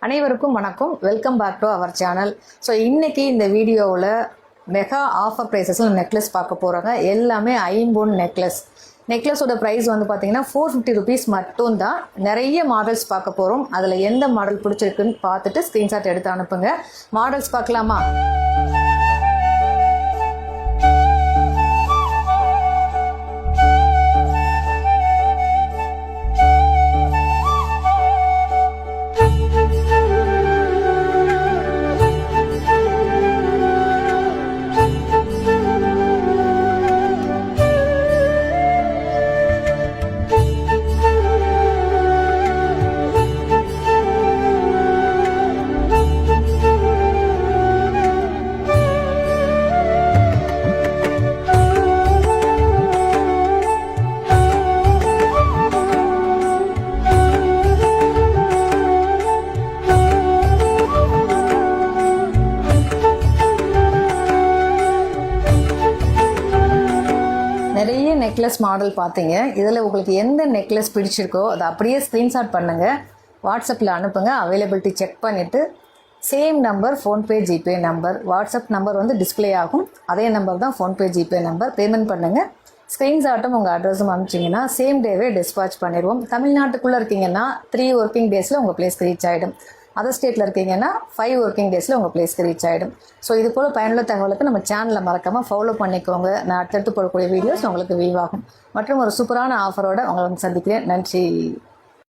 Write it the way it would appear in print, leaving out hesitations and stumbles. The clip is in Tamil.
அனைவருக்கும் வணக்கம். Welcome back to our channel. So இன்றைக்கி இந்த வீடியோவில் மெகா ஆஃபர் ப்ரைஸஸில் நெக்லஸ் பார்க்க போகிறாங்க. எல்லாமே ஐம்பொன் நெக்லஸோட ப்ரைஸ் வந்து பார்த்திங்கன்னா 450 ருபீஸ் மட்டும்தான். நிறைய மாடல்ஸ் பார்க்க போகிறோம். அதில் எந்த மாடல் பிடிச்சிருக்குன்னு பார்த்துட்டு ஸ்க்ரீன்ஷாட் எடுத்து அனுப்புங்க. மாடல்ஸ் பார்க்கலாமா? நிறைய நெக்லஸ் மாடல் பார்த்தீங்க. இதில் உங்களுக்கு எந்த நெக்லஸ் பிடிச்சிருக்கோ அதை அப்படியே ஸ்க்ரீன்ஷாட் பண்ணுங்கள், வாட்ஸ்அப்பில் அனுப்புங்க. அவைலபிலிட்டி செக் பண்ணிவிட்டு same number PhonePe GPay number, WhatsApp number வந்து டிஸ்பிளே ஆகும். அதே நம்பர் தான் ஃபோன்பே ஜிபே நம்பர். பேமெண்ட் பண்ணுங்கள். ஸ்க்ரீன்ஷாட்டும் உங்கள் அட்ரஸும் அனுப்பிச்சிங்கன்னா சேம் டேவே டிஸ்பாச் பண்ணிடுவோம். தமிழ்நாட்டுக்குள்ளே இருக்கீங்கன்னா 3 ஒர்க்கிங் டேஸில் உங்கள் பிளேஸ்க்கு ரீச் ஆகிடும். அதர் ஸ்டேட்டில் இருக்கீங்கன்னா 5 ஒர்க்கிங் டேஸில் உங்கள் பிளேஸ்க்கு ரீச் ஆகிடும். ஸோ இது போல் பயனுள்ள தகவலுக்கு நம்ம சேனலில் மறக்காமல் ஃபாலோ பண்ணிக்கோங்க. நான் அடுத்தடுத்து போடக்கூடிய வீடியோஸ் உங்களுக்கு வியூ ஆகும். மற்றும் ஒரு சூப்பரான ஆஃபரோடு உங்களை வந்து சந்திக்கிறேன். நன்றி.